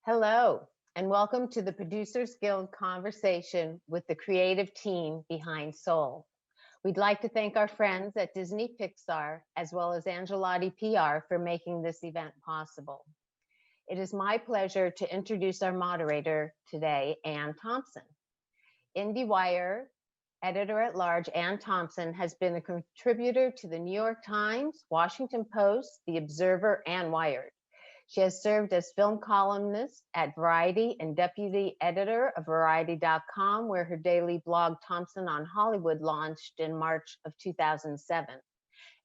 Hello, and welcome to the Producers Guild conversation with the creative team behind Soul. We'd like to thank our friends at Disney Pixar, as well as Angelotti PR, for making this event possible. It is my pleasure to introduce our moderator today, Anne Thompson. IndieWire editor-at-large Anne Thompson has been a contributor to the New York Times, Washington Post, The Observer, and Wired. She has served as film columnist at Variety and deputy editor of Variety.com, where her daily blog Thompson on Hollywood launched in March of 2007.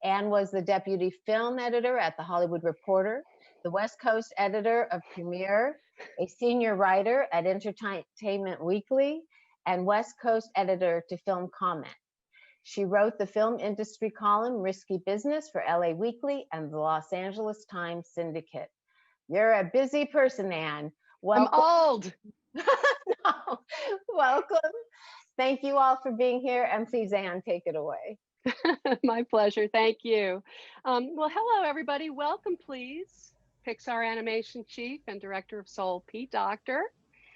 Anne was the deputy film editor at The Hollywood Reporter, the West Coast editor of Premiere, a senior writer at Entertainment Weekly, and West Coast editor to Film Comment. She wrote the film industry column Risky Business for LA Weekly and the Los Angeles Times Syndicate. You're a busy person, Anne. Welcome. I'm old. No. Welcome. Thank you all for being here. And please, Anne, take it away. My pleasure. Thank you. Well, hello, everybody. Welcome, please. Pixar Animation Chief and Director of Soul, Docter.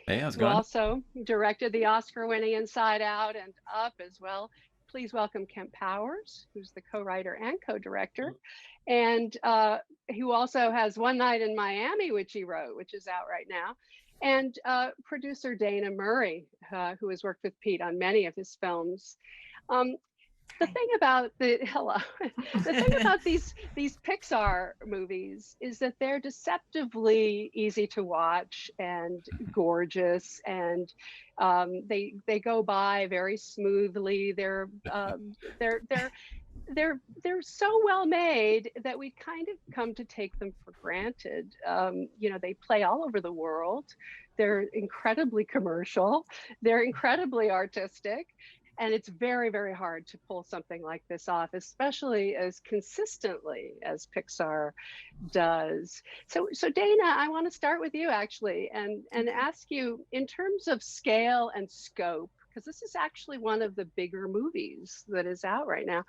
Hey, how's it going? Who also directed the Oscar-winning Inside Out and Up as well. Please welcome Kemp Powers, who's the co-writer and co-director, and who also has One Night in Miami, which he wrote, which is out right now, and producer Dana Murray, who has worked with Pete on many of his films. The thing about the thing about these Pixar movies is that they're deceptively easy to watch and gorgeous, and they go by very smoothly. They're so well made that we kind of come to take them for granted. They play all over the world. They're incredibly commercial. They're incredibly artistic. And it's very, very hard to pull something like this off, especially as consistently as Pixar does. So Dana, I want to start with you actually and ask you, in terms of scale and scope, because this is actually one of the bigger movies that is out right now,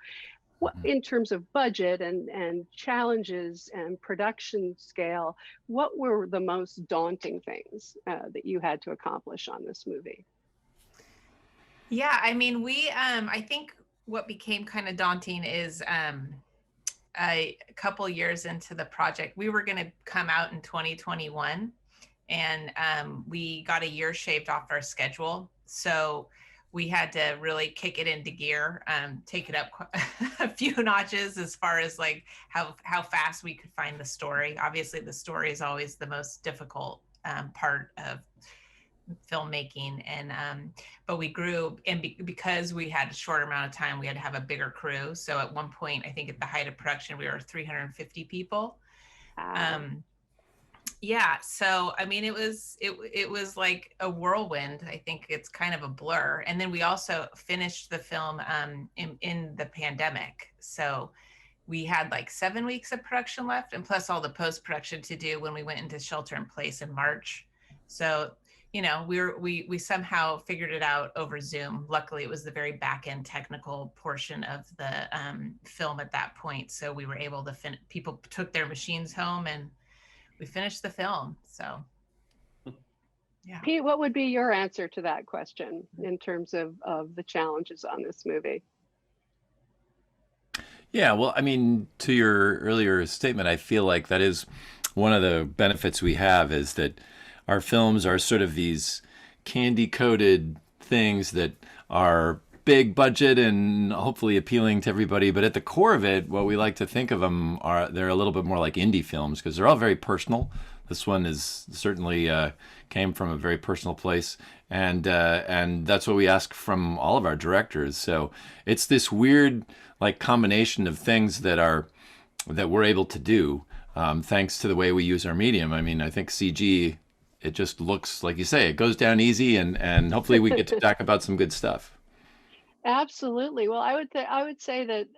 in terms of budget and challenges and production scale, what were the most daunting things that you had to accomplish on this movie? Yeah, I mean, I think what became kind of daunting is a couple years into the project, we were going to come out in 2021, and we got a year shaved off our schedule. So we had to really kick it into gear, take it up a few notches as far as like how fast we could find the story. Obviously, the story is always the most difficult part of filmmaking, and but we grew, and because we had a shorter amount of time, we had to have a bigger crew. So at one point, I think at the height of production, we were 350 people. Yeah, so I mean, it was like a whirlwind. I think it's kind of a blur. And then we also finished the film in the pandemic, so we had like 7 weeks of production left, and plus all the post-production to do when we went into shelter in place in March. So we somehow figured it out over Zoom. Luckily, it was the very back end technical portion of the film at that point. So we were able to people took their machines home and we finished the film. So, yeah. Pete, what would be your answer to that question in terms of the challenges on this movie? Yeah, well, I mean, to your earlier statement, I feel like that is one of the benefits we have, is that our films are sort of these candy-coated things that are big budget and hopefully appealing to everybody. But at the core of it, what we like to think of them they're a little bit more like indie films, because they're all very personal. This one is certainly came from a very personal place, and that's what we ask from all of our directors. So it's this weird like combination of things that we're able to do thanks to the way we use our medium. I mean, I think CG, it just looks, like you say, it goes down easy, and hopefully we get to talk about some good stuff. Absolutely. Well, I would say that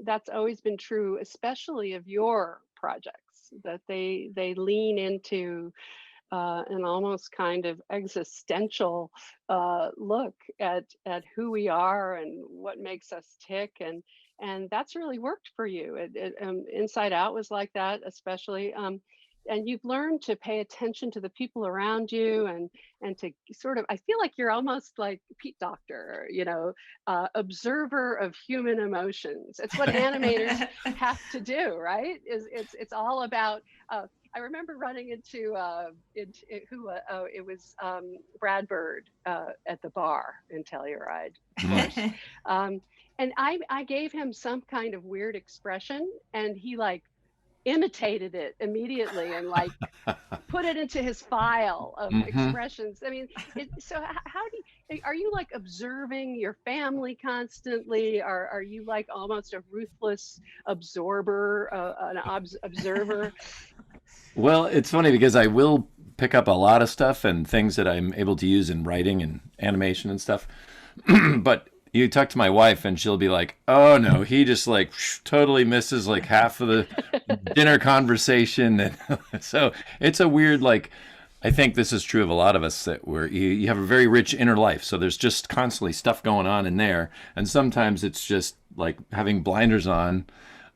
that's always been true, especially of your projects, that they lean into an almost kind of existential look at who we are and what makes us tick, and that's really worked for you. Inside Out was like that, especially. and you've learned to pay attention to the people around you, and to sort of, I feel like you're almost like Pete Docter, observer of human emotions. It's what animators have to do, right? It's all about. I remember running into it was Brad Bird at the bar in Telluride, of course. And I gave him some kind of weird expression, and he like imitated it immediately and like put it into his file of expressions. I mean, so how do you, are you like observing your family constantly? Are you like almost a ruthless absorber, observer? Well, it's funny because I will pick up a lot of stuff and things that I'm able to use in writing and animation and stuff. But you talk to my wife and she'll be like, "Oh no, he just like totally misses like half of the dinner conversation." And so it's a weird, like, I think this is true of a lot of us, that where you have a very rich inner life. So there's just constantly stuff going on in there. And sometimes it's just like having blinders on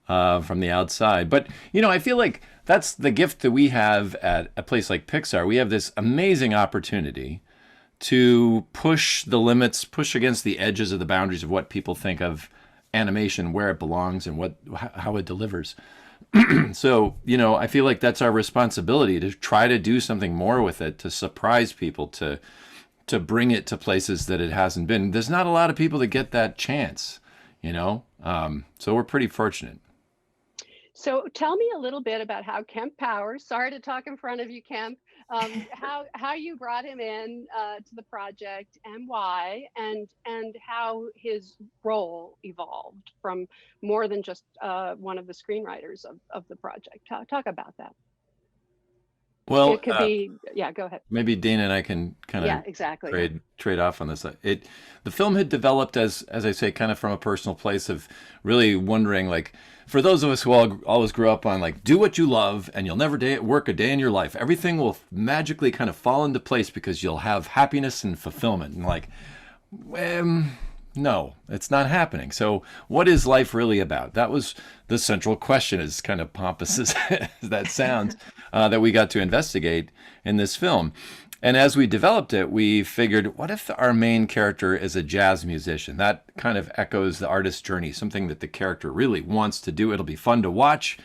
from the outside. But, I feel like that's the gift that we have at a place like Pixar. We have this amazing opportunity to push the limits, push against the edges of the boundaries of what people think of animation, where it belongs, and how it delivers. So, I feel like that's our responsibility, to try to do something more with it, to surprise people, to bring it to places that it hasn't been. There's not a lot of people that get that chance, so we're pretty fortunate. So tell me a little bit about how Kemp Powers, sorry to talk in front of you, Kemp, how you brought him in to the project, and why, and how his role evolved from more than just one of the screenwriters of the project. Talk about that. Well, it could be, yeah, go ahead. Maybe Dana and I can kind of exactly. trade off on this. The film had developed as I say, kind of from a personal place of really wondering, like, for those of us who always grew up on like, do what you love and you'll never work a day in your life. Everything will magically kind of fall into place because you'll have happiness and fulfillment. And like, no, it's not happening. So what is life really about? That was the central question, as kind of pompous as that sounds, that we got to investigate in this film. And as we developed it, we figured, what if our main character is a jazz musician? That kind of echoes the artist's journey, something that the character really wants to do. It'll be fun to watch.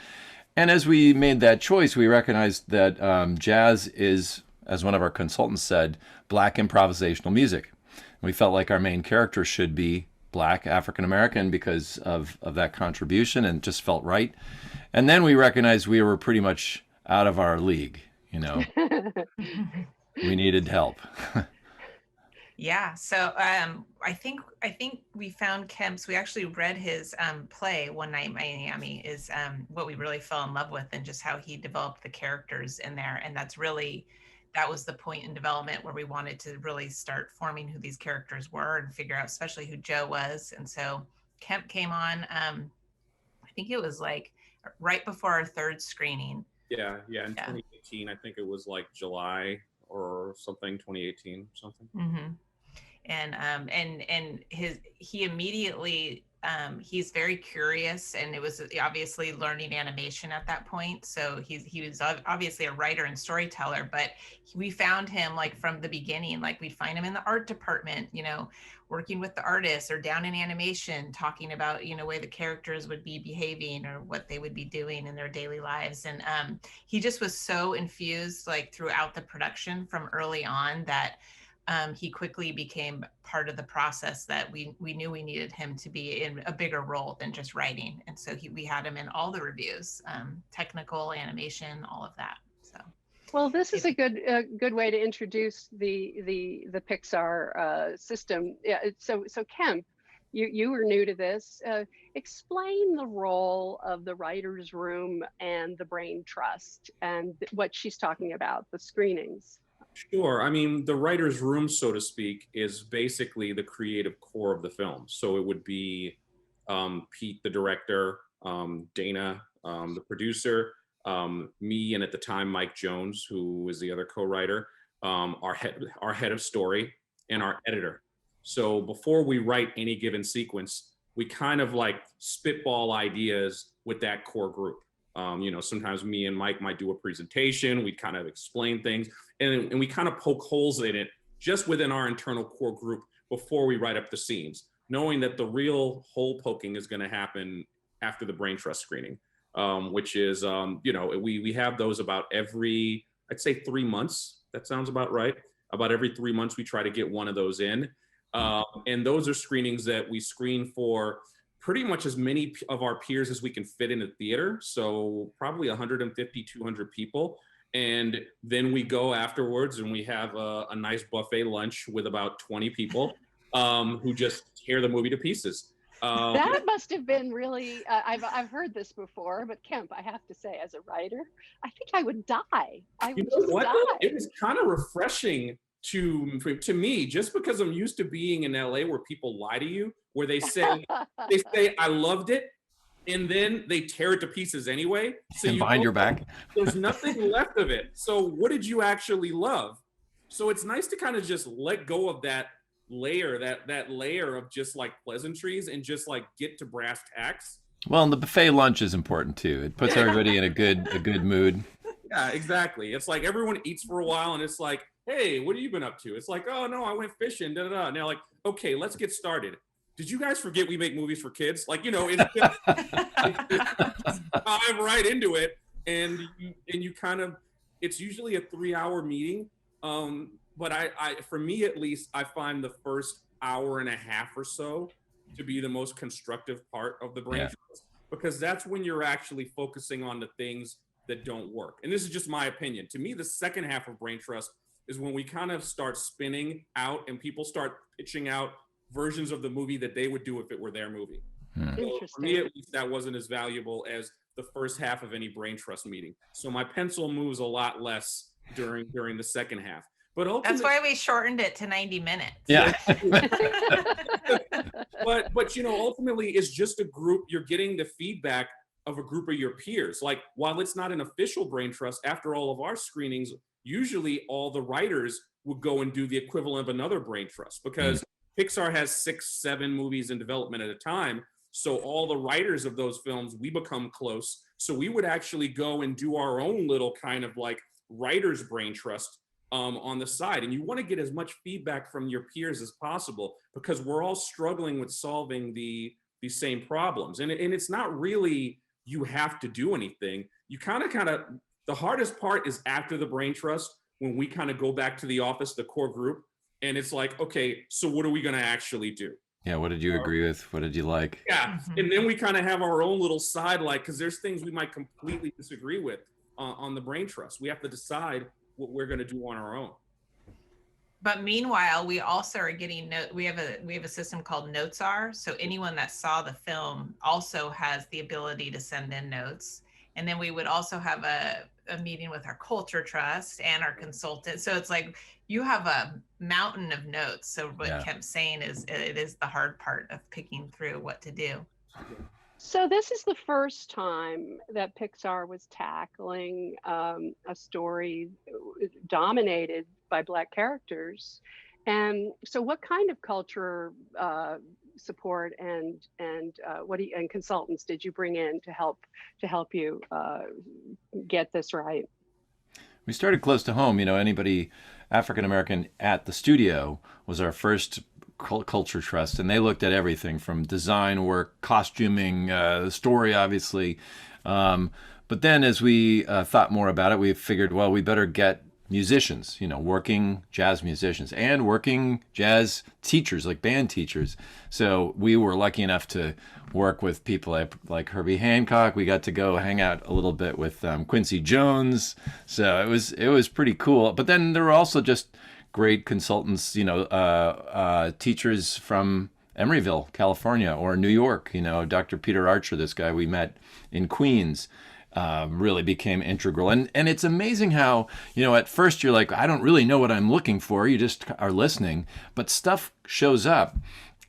And as we made that choice, we recognized that jazz is, as one of our consultants said, Black improvisational music. We felt like our main character should be Black, African American, because of that contribution, and just felt right. And then we recognized we were pretty much out of our league, We needed help. Yeah. So I think we found Kemp's. We actually read his play One Night in Miami, is what we really fell in love with, and just how he developed the characters in there. And that was the point in development where we wanted to really start forming who these characters were and figure out especially who Joe was. And so Kemp came on, I think it was like right before our third screening. Yeah. In 2018, I think it was like July or something, 2018 or something. Mm-hmm. And he immediately, he's very curious, and it was obviously learning animation at that point. So he was obviously a writer and storyteller, but we found him like from the beginning, like we'd find him in the art department, working with the artists, or down in animation, talking about, way the characters would be behaving or what they would be doing in their daily lives. And he just was so infused like throughout the production from early on that he quickly became part of the process, that we knew we needed him to be in a bigger role than just writing. And so we had him in all the reviews, technical, animation, all of that. So. Well, this is a good way to introduce the Pixar system. Yeah. So Kemp, you were new to this. Explain the role of the writer's room and the brain trust, and what she's talking about, the screenings. Sure. I mean, the writer's room, so to speak, is basically the creative core of the film. So it would be Pete, the director, Dana, the producer, me, and at the time, Mike Jones, who was the other co-writer, our head of story, and our editor. So before we write any given sequence, we kind of like spitball ideas with that core group. Sometimes me and Mike might do a presentation. We kind of explain things, and we kind of poke holes in it just within our internal core group before we write up the scenes, knowing that the real hole poking is going to happen after the brain trust screening, which is, we have those about every, I'd say 3 months. That sounds about right. About every 3 months, we try to get one of those in. And those are screenings that we screen for pretty much as many of our peers as we can fit in a theater. So probably 150, 200 people. And then we go afterwards and we have a nice buffet lunch with about 20 people who just tear the movie to pieces. That must have been really, I've heard this before, but Kemp, I have to say, as a writer, I think I would die. I would just die. It was kind of refreshing to me, just because I'm used to being in LA where people lie to you, where they say, I loved it, and then they tear it to pieces anyway. So and behind your back. There's nothing left of it. So what did you actually love? So it's nice to kind of just let go of that layer, that layer of just like pleasantries and just like get to brass tacks. Well, and the buffet lunch is important too. It puts everybody in a good mood. Yeah, exactly. It's like everyone eats for a while and it's like, hey, what have you been up to? It's like, oh no, I went fishing, da da da. And they're like, okay, let's get started. Did you guys forget we make movies for kids? Like, dive right into it. And you kind of, it's usually a 3-hour meeting. But I, for me at least, I find the first hour and a half or so to be the most constructive part of the brain trust, because that's when you're actually focusing on the things that don't work. And this is just my opinion. To me, the second half of brain trust is when we kind of start spinning out and people start pitching out versions of the movie that they would do if it were their movie. So for me, at least, that wasn't as valuable as the first half of any brain trust meeting. So my pencil moves a lot less during the second half. But that's why we shortened it to 90 minutes. Yeah. but ultimately it's just a group. You're getting the feedback of a group of your peers. Like, while it's not an official brain trust, after all of our screenings, usually all the writers would go and do the equivalent of another brain trust, because Pixar has 6-7 movies in development at a time. So all the writers of those films, we become close. So we would actually go and do our own little kind of like writer's brain trust on the side. And you want to get as much feedback from your peers as possible, because we're all struggling with solving the same problems. And it's not really, you have to do anything. You kind of, the hardest part is after the brain trust, when we kind of go back to the office, the core group, and it's like, okay, so what are we going to actually do? Yeah. What did you agree with? What did you like? Yeah. And then we kind of have our own little side, like, because there's things we might completely disagree with on the brain trust. We have to decide what we're going to do on our own. But meanwhile, we also are getting we have a system called Notesar. So anyone that saw the film also has the ability to send in notes. And then we would also have a meeting with our culture trust and our consultant. So it's like you have a mountain of notes. So what Kemp's saying is, it is the hard part of picking through what to do. So this is the first time that Pixar was tackling a story dominated by Black characters. And so what kind of culture support and consultants did you bring in to help you get this right? We started close to home. Anybody African American at the studio was our first culture trust, and they looked at everything from design work, costuming, story, obviously. But then as we thought more about it, we figured, well, we better get musicians, working jazz musicians and working jazz teachers, like band teachers. So we were lucky enough to work with people like Herbie Hancock. We got to go hang out a little bit with Quincy Jones. So it was pretty cool. But then there were also just great consultants, teachers from Emeryville, California, or New York. Dr. Peter Archer, this guy we met in Queens, really became integral. And it's amazing how, at first you're like, I don't really know what I'm looking for. You just are listening, but stuff shows up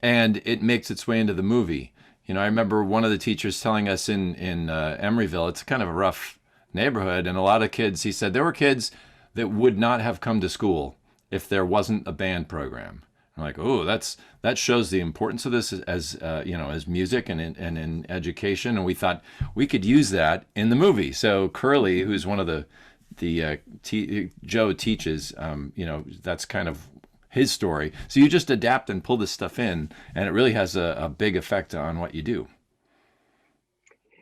and it makes its way into the movie. I remember one of the teachers telling us in Emeryville, it's kind of a rough neighborhood, and a lot of kids, he said, there were kids that would not have come to school if there wasn't a band program, I'm like, oh, that shows the importance of this as as music and in education. And we thought we could use that in the movie. So Curly, who's one of Joe teaches, that's kind of his story. So you just adapt and pull this stuff in, and it really has a big effect on what you do.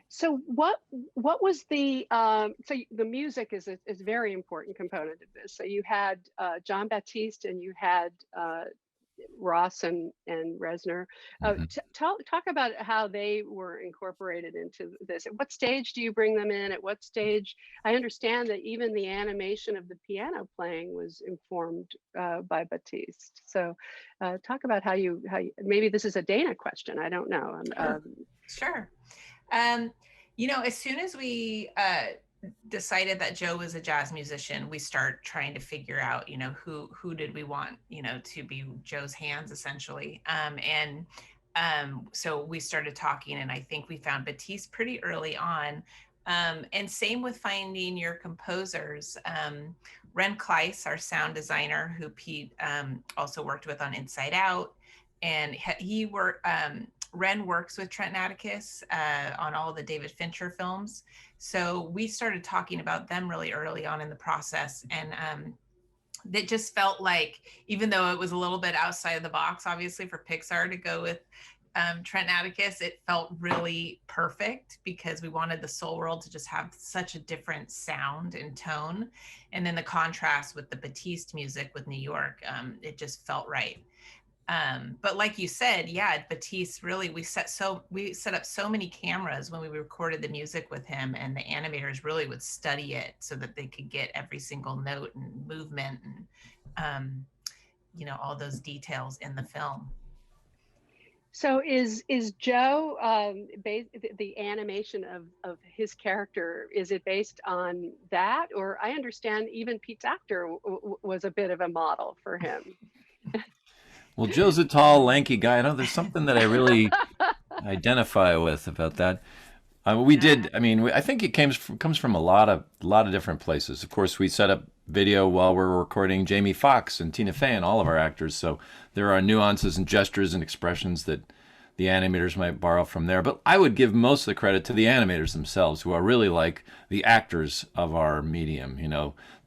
So what was the so the music is a very important component of this. So you had John Baptiste and you had Ross and Resner. Talk about how they were incorporated into this. At what stage do you bring them in? At what stage? I understand that even the animation of the piano playing was informed by Baptiste. So talk about how you maybe this is a Dana question. I don't know. Sure. As soon as we decided that Joe was a jazz musician, we start trying to figure out, who did we want, to be Joe's hands essentially. So we started talking, and I think we found Baptiste pretty early on. And same with finding your composers. Ren Kleiss, our sound designer, who Pete also worked with on Inside Out, and Ren works with Trent Atticus on all of the David Fincher films. So we started talking about them really early on in the process. And it just felt like, even though it was a little bit outside of the box, obviously, for Pixar to go with Trent Atticus, it felt really perfect because we wanted the Soul World to just have such a different sound and tone. And then the contrast with the Baptiste music with New York, it just felt right. But like you said, Baptiste really, we set up so many cameras when we recorded the music with him, and the animators really would study it so that they could get every single note and movement and all those details in the film. So is Joe the animation of his character, is it based on that? Or I understand even Pete Docter was a bit of a model for him. Well, Joe's a tall, lanky guy. I know there's something that I really identify with about that. We did. I mean, I think it comes from a lot of different places. Of course, we set up video while we're recording Jamie Foxx and Tina Fey and all of our actors. So there are nuances and gestures and expressions that the animators might borrow from there. But I would give most of the credit to the animators themselves, who are really like the actors of our medium.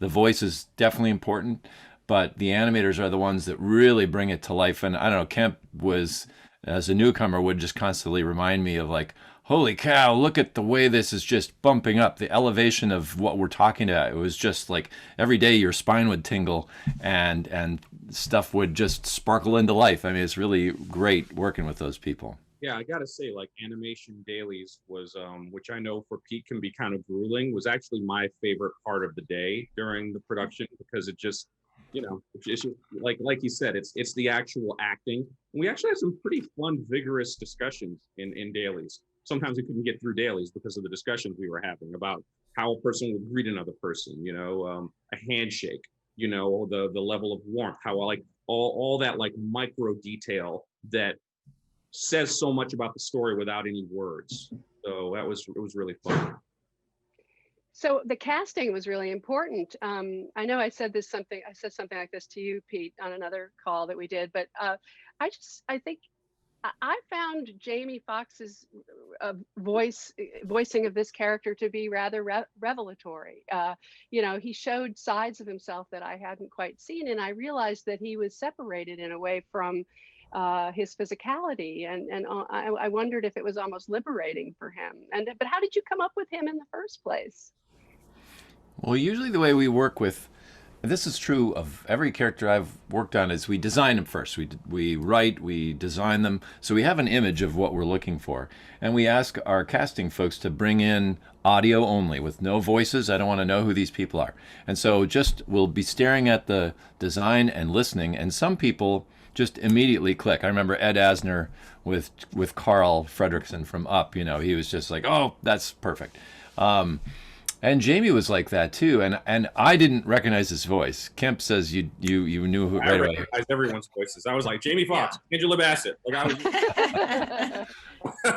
The voice is definitely important, but the animators are the ones that really bring it to life. And I don't know, Kemp was, as a newcomer, would just constantly remind me of like, holy cow, look at the way this is just bumping up, the elevation of what we're talking about. It was just like every day your spine would tingle and stuff would just sparkle into life. I mean, it's really great working with those people. Yeah, I gotta say, like, animation dailies was, which I know for Pete can be kind of grueling, was actually my favorite part of the day during the production, because it just, it's just, like you said, it's the actual acting. And we actually had some pretty fun, vigorous discussions in dailies. Sometimes we couldn't get through dailies because of the discussions we were having about how a person would greet another person, a handshake, the level of warmth, how like all that like micro detail that says so much about the story without any words. So it was really fun. So the casting was really important. I know I said something like this to you, Pete, on another call that we did, but I think I found Jamie Foxx's voicing of this character to be rather revelatory. He showed sides of himself that I hadn't quite seen, and I realized that he was separated in a way from his physicality, and I wondered if it was almost liberating for him. But how did you come up with him in the first place? Well, usually the way we work with, this is true of every character I've worked on, is we design them first. We write, we design them, so we have an image of what we're looking for. And we ask our casting folks to bring in audio only with no voices. I don't want to know who these people are. And so we'll be staring at the design and listening, and some people just immediately click. I remember Ed Asner with Carl Fredricksen from Up. He was just like, oh, that's perfect. And Jamie was like that too, and I didn't recognize his voice. Kemp says you knew who right away. I recognized everyone's voices. I was like, Jamie Foxx, Angela Bassett. Like I was.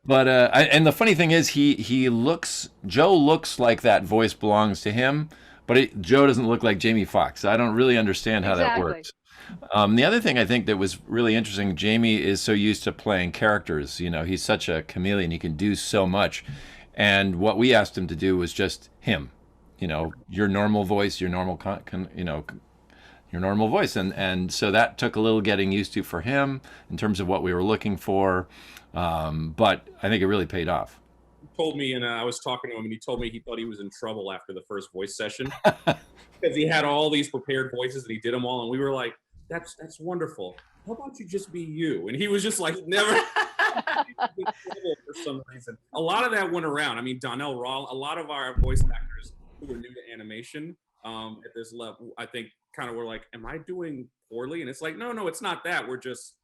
But and the funny thing is, Joe looks like that voice belongs to him, but Joe doesn't look like Jamie Foxx. I don't really understand how that works. The other thing I think that was really interesting, Jamie is so used to playing characters. You know, he's such a chameleon; he can do so much. And what we asked him to do was just him. You know, your normal voice, your normal, your normal voice, and so that took a little getting used to for him in terms of what we were looking for. But I think it really paid off. He told me, and I was talking to him, and he told me he thought he was in trouble after the first voice session because he had all these prepared voices and he did them all, and we were like, "That's wonderful. How about you just be you?" And he was just like, "Never." For some reason, a lot of that went around. I mean, Donnell Rawl, a lot of our voice actors who were new to animation at this level, I think, kind of were like, "Am I doing poorly?" And it's like, no, it's not that. We're just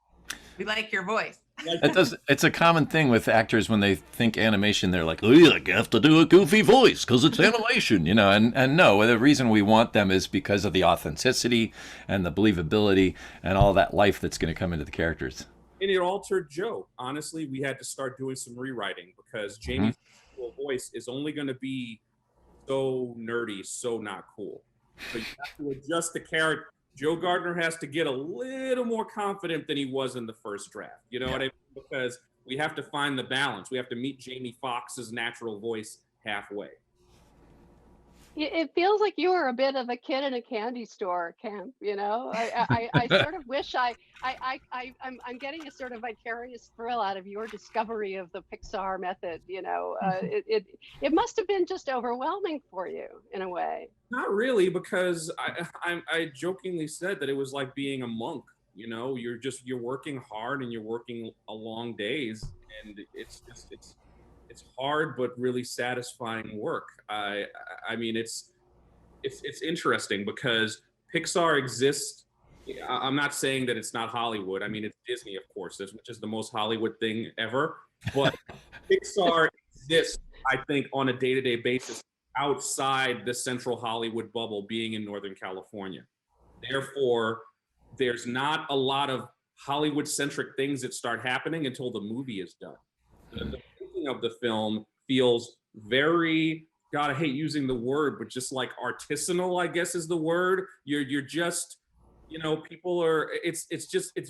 We like your voice. It's a common thing with actors when they think animation. They're like, "Oh, I have to do a goofy voice because it's animation," you know. And no, the reason we want them is because of the authenticity and the believability and all that life that's going to come into the characters. And it altered Joe. Honestly, we had to start doing some rewriting because Jamie's voice is only going to be so nerdy, so not cool. So you have to adjust the character. Joe Gardner has to get a little more confident than he was in the first draft. You know what I mean? Because we have to find the balance. We have to meet Jamie Foxx's natural voice halfway. It feels like you were a bit of a kid in a candy store, Kemp. You know, I sort of wish I'm getting a sort of vicarious thrill out of your discovery of the Pixar method. You know, it must have been just overwhelming for you in a way. Not really, because I jokingly said that it was like being a monk. You know, you're working hard and you're working a long days, and it's hard but really satisfying work. I mean, it's interesting because Pixar exists. I'm not saying that it's not Hollywood. I mean, it's Disney, of course, which is the most Hollywood thing ever. But Pixar exists, I think, on a day-to-day basis outside the central Hollywood bubble, being in Northern California. Therefore, there's not a lot of Hollywood-centric things that start happening until the movie is done. The making of the film feels very, God, I hate using the word, but just like artisanal, I guess is the word. You're just, you know, people are, it's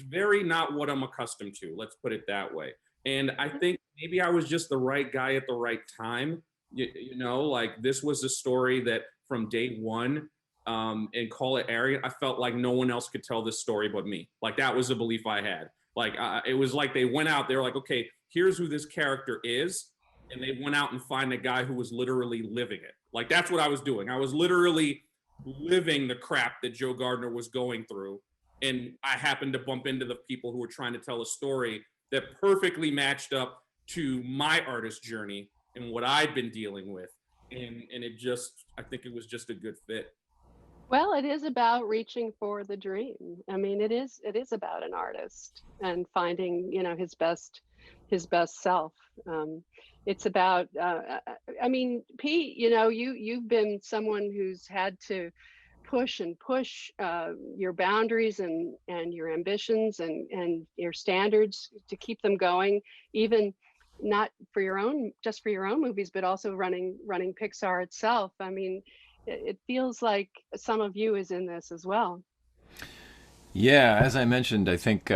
very not what I'm accustomed to. Let's put it that way. And I think maybe I was just the right guy at the right time. You know, like this was a story that from day one, and call it arrogant, I felt like no one else could tell this story but me. Like that was a belief I had. Like it was like they went out, they were like, okay, here's who this character is. And they went out and find a guy who was literally living it. Like that's what I was doing. I was literally living the crap that Joe Gardner was going through. And I happened to bump into the people who were trying to tell a story that perfectly matched up to my artist journey and what I'd been dealing with. And it just, I think it was just a good fit. Well, it is about reaching for the dream. I mean, it is about an artist and finding, you know, his best self. It's about, I mean, Pete, you know, you've been someone who's had to push your boundaries and your ambitions and your standards to keep them going, even not for your own, just for your own movies, but also running Pixar itself. I mean, it feels like some of you is in this as well. Yeah, as I mentioned, I think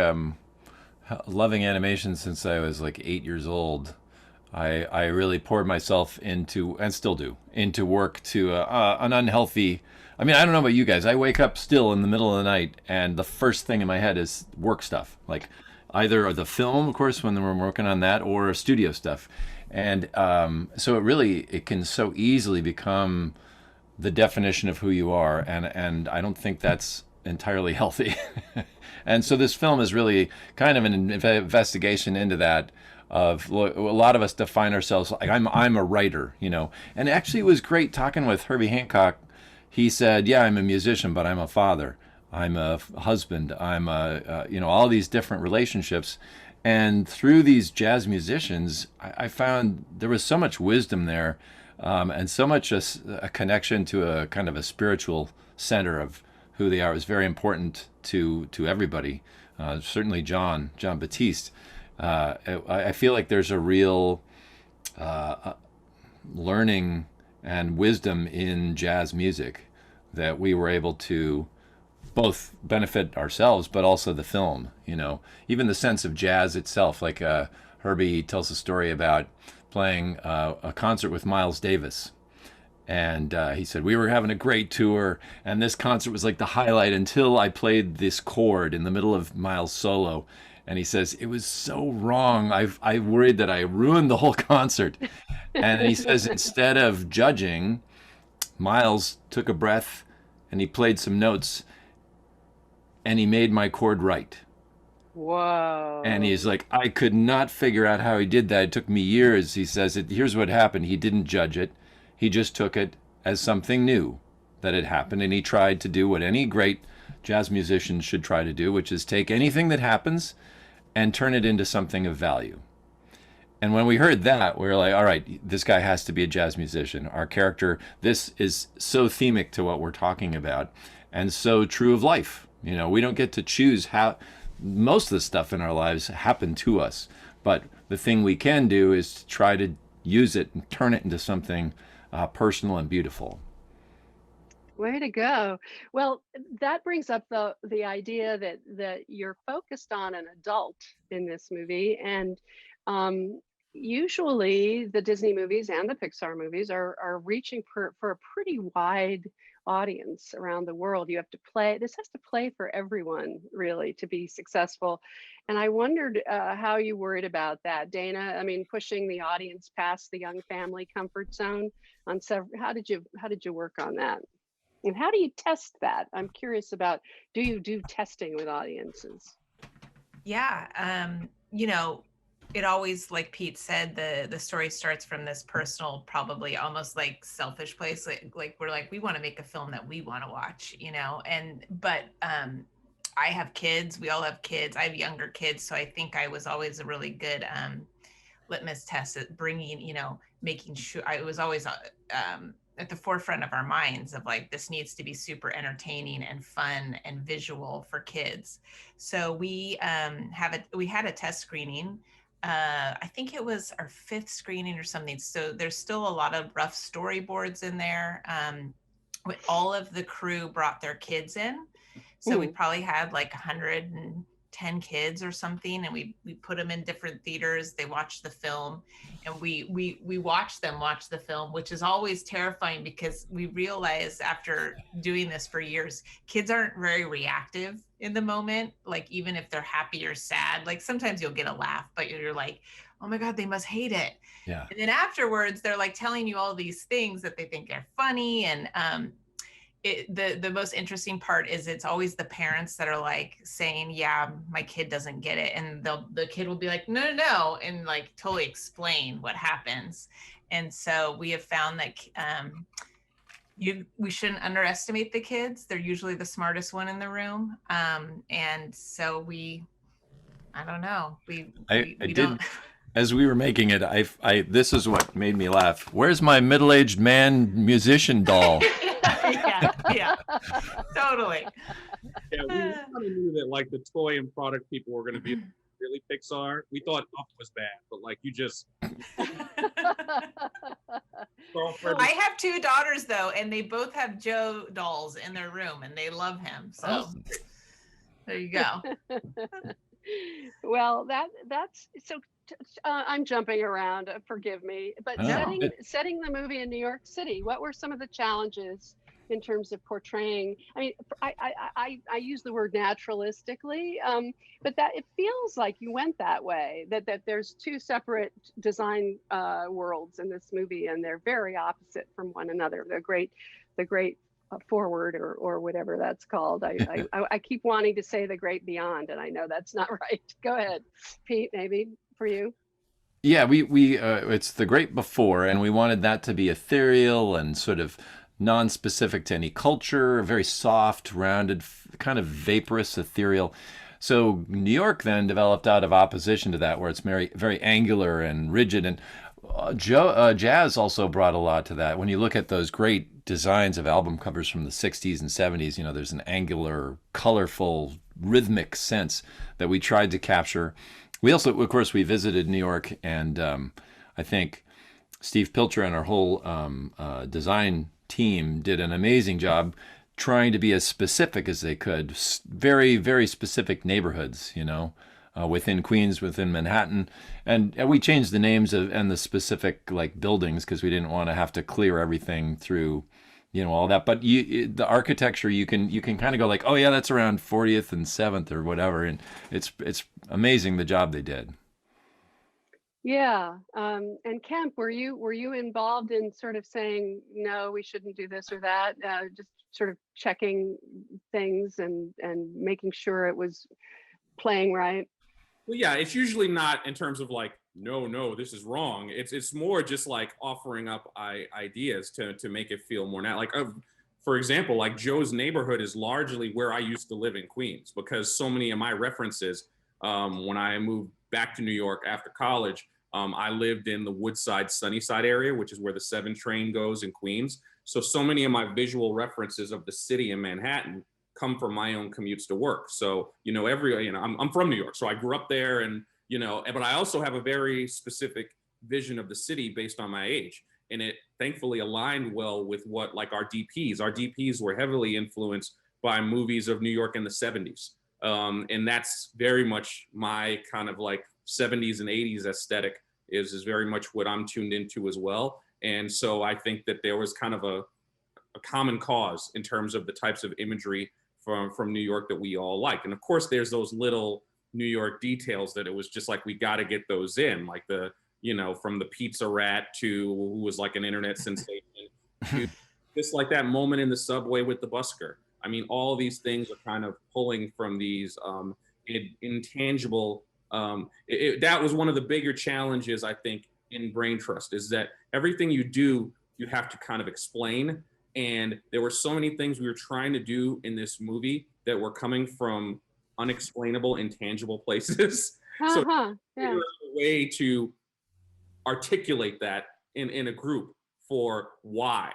loving animation since I was like 8 years old, I really poured myself into, and still do, into work to an unhealthy. I mean, I don't know about you guys. I wake up still in the middle of the night, and the first thing in my head is work stuff, like either the film, of course, when we're working on that, or studio stuff, and so it can so easily become the definition of who you are, and I don't think that's entirely healthy. And so this film is really kind of an investigation into that. Of a lot of us define ourselves like I'm a writer, you know. And actually, it was great talking with Herbie Hancock. He said, "Yeah, I'm a musician, but I'm a father. I'm a husband. I'm a you know, all these different relationships." And through these jazz musicians, I found there was so much wisdom there. And so much a connection to a kind of a spiritual center of who they are is very important to everybody. Certainly John Batiste. I feel like there's a real learning and wisdom in jazz music that we were able to both benefit ourselves, but also the film. Even the sense of jazz itself. Like Herbie tells a story about playing a concert with Miles Davis. And he said, we were having a great tour, and this concert was like the highlight until I played this chord in the middle of Miles' solo. And he says, it was so wrong. I worried that I ruined the whole concert. And he says, instead of judging, Miles took a breath and he played some notes and he made my chord right. Whoa. And he's like, I could not figure out how he did that. It took me years. He says, here's what happened. He didn't judge it. He just took it as something new that had happened, and he tried to do what any great jazz musician should try to do, which is take anything that happens and turn it into something of value. And when we heard that, we were like, all right, this guy has to be a jazz musician. Our character, this is so themic to what we're talking about and so true of life. We don't get to choose how most of the stuff in our lives happen to us, but the thing we can do is to try to use it and turn it into something personal and beautiful. Way to go. Well, that brings up the idea that you're focused on an adult in this movie, and usually the Disney movies and the Pixar movies are reaching for a pretty wide audience around the world. You have to play, this has to play for everyone really to be successful. And I wondered how you worried about that, Dana. I mean, pushing the audience past the young family comfort zone on several, how did you work on that? And how do you test that? I'm curious about, do you do testing with audiences? Yeah, it always, like Pete said, the story starts from this personal, probably almost like selfish place. Like we're like, we want to make a film that we want to watch, but I have kids. We all have kids. I have younger kids. So I think I was always a really good litmus test at bringing, making sure I was always at the forefront of our minds of like, this needs to be super entertaining and fun and visual for kids. So we had a test screening. I think it was our 5th screening or something. So there's still a lot of rough storyboards in there. All of the crew brought their kids in. So we probably had like 110 kids or something, and we put them in different theaters. They watched the film, and we watched them watch the film, which is always terrifying because we realized after doing this for years, kids aren't very reactive in the moment. Like even if they're happy or sad, like sometimes you'll get a laugh, but you're like, oh my God, they must hate it. Yeah. And then afterwards, they're like telling you all these things that they think are funny. And the most interesting part is it's always the parents that are like saying, yeah, my kid doesn't get it. And the kid will be like, no, and like totally explain what happens. And so we have found that we shouldn't underestimate the kids. They're usually the smartest one in the room. And so I don't know. We did. don't. As we were making it, this is what made me laugh. Where's my middle-aged man musician doll? yeah, totally. Yeah, we kind of knew that like the toy and product people were going to be really Pixar. We thought Up was bad, but like you just. I have 2 daughters though, and they both have Joe dolls in their room, and they love him. So there you go. Well, that's so. I'm jumping around. Forgive me, but setting the movie in New York City, what were some of the challenges in terms of portraying? I mean, I use the word naturalistically, but that it feels like you went that way. That there's 2 separate design worlds in this movie, and they're very opposite from one another. The great forward or whatever that's called. I keep wanting to say the great beyond, and I know that's not right. Go ahead, Pete. Maybe for you. Yeah, we it's the great before, and we wanted that to be ethereal and sort of non-specific to any culture, very soft, rounded, kind of vaporous, ethereal. So New York then developed out of opposition to that, where it's very, very angular and rigid. And jazz also brought a lot to that. When you look at those great designs of album covers from the 60s and 70s, there's an angular, colorful, rhythmic sense that we tried to capture. We also, of course, we visited New York, and I think Steve Pilcher and our whole design team did an amazing job trying to be as specific as they could, very, very specific neighborhoods, within Queens, within Manhattan. And we changed the names and the specific like buildings because we didn't want to have to clear everything through, all that. But the architecture, you can kind of go like, oh yeah, that's around 40th and 7th or whatever. And it's amazing the job they did. Yeah. And Kemp, were you involved in sort of saying, no, we shouldn't do this or that? Just sort of checking things and making sure it was playing right? Well, yeah, it's usually not in terms of like, no, this is wrong. It's more just like offering up ideas to make it feel more like, for example, like Joe's neighborhood is largely where I used to live in Queens, because so many of my references, when I moved back to New York after college, I lived in the Woodside Sunnyside area, which is where the 7 train goes in Queens. So many of my visual references of the city in Manhattan come from my own commutes to work. So, I'm from New York, so I grew up there, and, but I also have a very specific vision of the city based on my age. And it thankfully aligned well with what, like, our DPs were heavily influenced by movies of New York in the 70s. And that's very much my kind of like 70s and 80s aesthetic is very much what I'm tuned into as well. And so I think that there was kind of a common cause in terms of the types of imagery from New York that we all like. And of course, there's those little New York details that it was just like, we got to get those in, like from the pizza rat to who was like an internet sensation, to just like that moment in the subway with the busker. I mean, all these things are kind of pulling from these intangible. That was one of the bigger challenges, I think, in Brain Trust, is that everything you do, you have to kind of explain. And there were so many things we were trying to do in this movie that were coming from unexplainable, intangible places. So Yeah. there was a way to articulate that in a group for why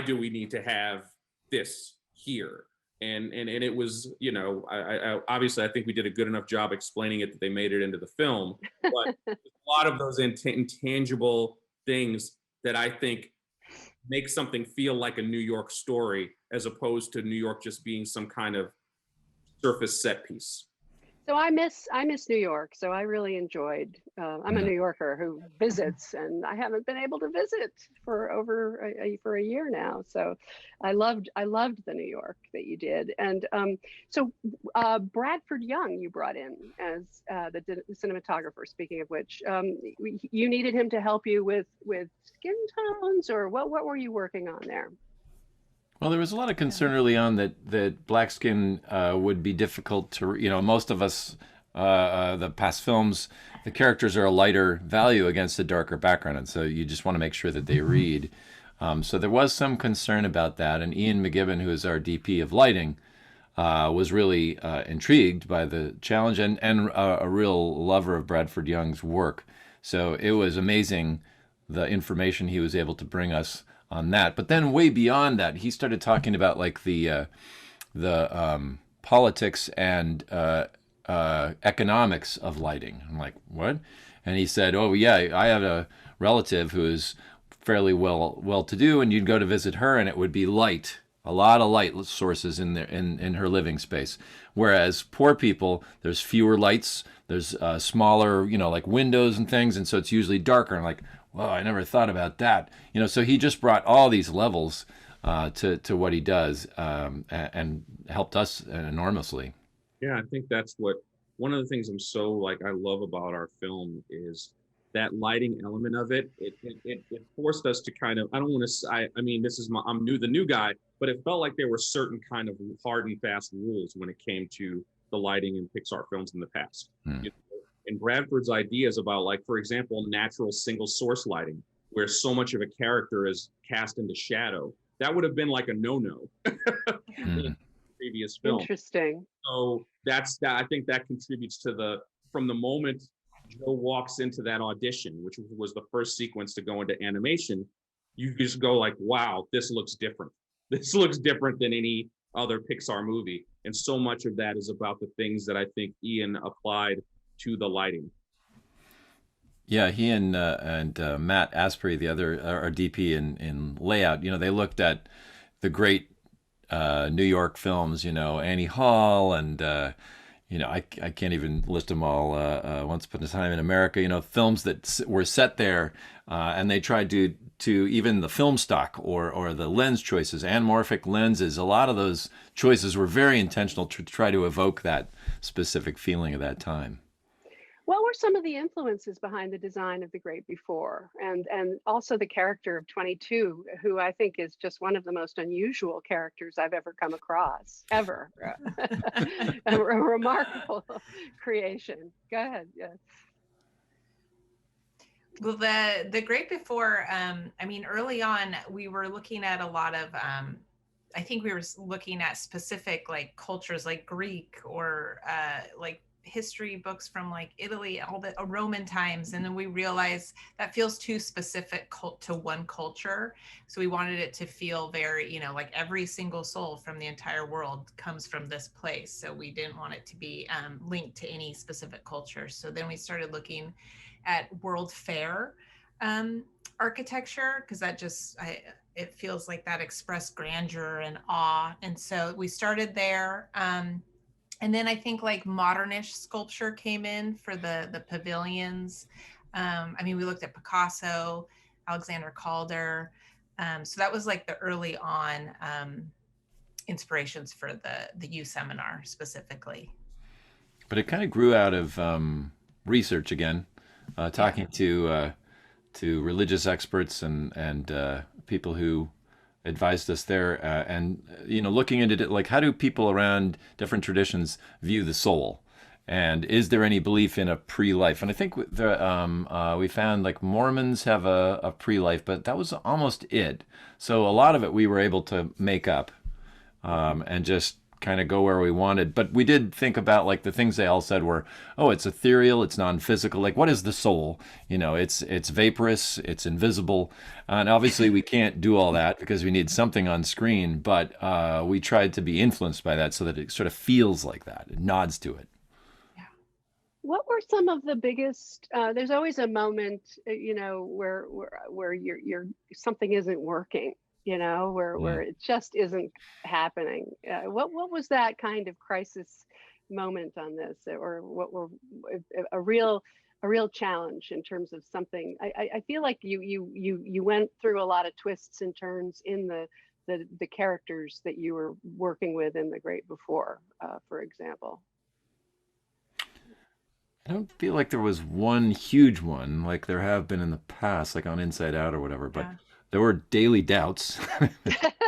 do we need to have this here? And it was, I obviously I think we did a good enough job explaining it that they made it into the film. But a lot of those intangible things that I think make something feel like a New York story, as opposed to New York just being some kind of surface set piece. So I miss New York. So I really enjoyed. I'm a New Yorker who visits, and I haven't been able to visit for over for a year now. So I loved the New York that you did. And so Bradford Young you brought in as the cinematographer. Speaking of which, you needed him to help you with skin tones, or what were you working on there? Well, there was a lot of concern early on that black skin would be difficult to, most of us, the past films, the characters are a lighter value against a darker background. And so you just want to make sure that they read. So there was some concern about that. And Ian McGibbon, who is our DP of lighting, was really intrigued by the challenge and a real lover of Bradford Young's work. So it was amazing the information he was able to bring us on that. But then way beyond that, he started talking about like the politics and economics of lighting. I'm like, what? And he said, oh yeah, I have a relative who is fairly well to do, and you'd go to visit her and it would be light, a lot of light sources in there in her living space. Whereas poor people, there's fewer lights, there's smaller, like windows and things, and so it's usually darker. I'm like, well, I never thought about that. So he just brought all these levels to what he does and helped us enormously. Yeah, I think that's one of the things I love about our film is that lighting element of it. It forced us to kind of, I don't want to, I mean, I'm the new guy, but it felt like there were certain kind of hard and fast rules when it came to the lighting in Pixar films in the past. And Bradford's ideas about, like, for example, natural single source lighting, where so much of a character is cast into shadow, that would have been like a no-no in the previous film. Interesting. So I think that contributes to from the moment Joe walks into that audition, which was the first sequence to go into animation, you just go like, wow, this looks different. This looks different than any other Pixar movie. And so much of that is about the things that I think Ian applied to the lighting. Yeah, he and Matt Asprey, the other our DP in layout, they looked at the great New York films, Annie Hall and I can't even list them all. Once Upon a Time in America, films that were set there, and they tried to even the film stock or the lens choices, anamorphic lenses. A lot of those choices were very intentional to try to evoke that specific feeling of that time. What were some of the influences behind the design of The Great Before, and also the character of 22, who I think is just one of the most unusual characters I've ever come across, ever. A remarkable creation. Go ahead. Yeah. Well, the Great Before, I mean, early on, we were looking at a lot of, I think we were looking at specific like cultures like Greek or like history books from like Italy, all the Roman times. And then we realized that feels too specific to one culture. So we wanted it to feel very, like every single soul from the entire world comes from this place. So we didn't want it to be linked to any specific culture. So then we started looking at World Fair architecture, because that just, it feels like that expressed grandeur and awe. And so we started there. And then I think like modernish sculpture came in for the pavilions. I mean, we looked at Picasso, Alexander Calder. So that was like the early on inspirations for the U seminar specifically. But it kind of grew out of research again, talking to religious experts and people who advised us there, and looking into it, like how do people around different traditions view the soul, and is there any belief in a pre-life? And I think we found like Mormons have a pre-life, but that was almost it. So a lot of it we were able to make up and just kind of go where we wanted. But we did think about like the things they all said were, oh, it's ethereal, it's non-physical. Like, what is the soul? It's vaporous, it's invisible. And obviously we can't do all that because we need something on screen, but we tried to be influenced by that so that it sort of feels like that. It nods to it. What were some of the biggest, there's always a moment, where you're something isn't working. Where it just isn't happening. What was that kind of crisis moment on this, or what were a real challenge in terms of something? I feel like you went through a lot of twists and turns in the characters that you were working with in The Great Before, for example. I don't feel like there was one huge one like there have been in the past, like on Inside Out or whatever, but there were daily doubts.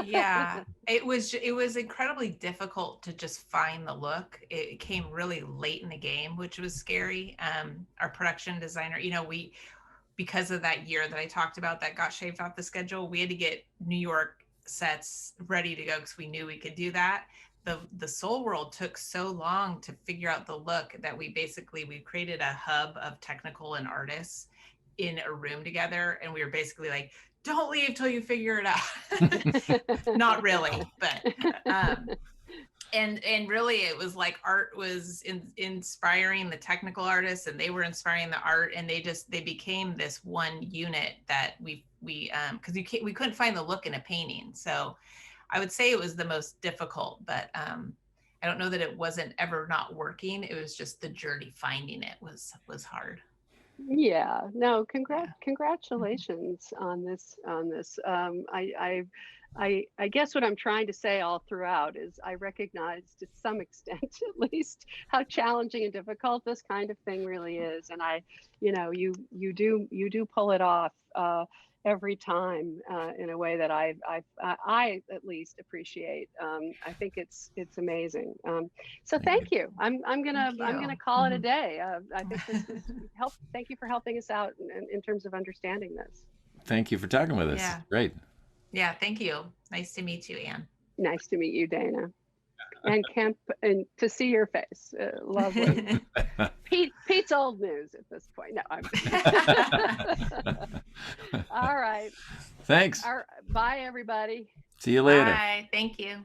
Yeah, it was incredibly difficult to just find the look. It came really late in the game, which was scary. Our production designer, because of that year that I talked about that got shaved off the schedule, we had to get New York sets ready to go because we knew we could do that. The Soul World took so long to figure out the look that we created a hub of technical and artists in a room together, and we were basically like, don't leave till you figure it out. Not really, but and really it was like art was inspiring the technical artists, and they were inspiring the art, and they became this one unit that we because we couldn't find the look in a painting. So I would say it was the most difficult, but I don't know that it wasn't ever not working. It was just the journey finding it was hard. Yeah, no, congratulations on this. I guess what I'm trying to say all throughout is I recognize to some extent, at least, how challenging and difficult this kind of thing really is. And you do pull it off every time in a way that I at least appreciate. I think it's amazing. So thank you. I'm gonna call it a day. I think this was help. Thank you for helping us out in terms of understanding this. Thank you for talking with us. Yeah. Great. Yeah, thank you. Nice to meet you, Anne. Nice to meet you, Dana. And Kemp, and to see your face, lovely. Pete's old news at this point. No, I'm. All right. Thanks. Bye, everybody. See you later. Bye. Thank you.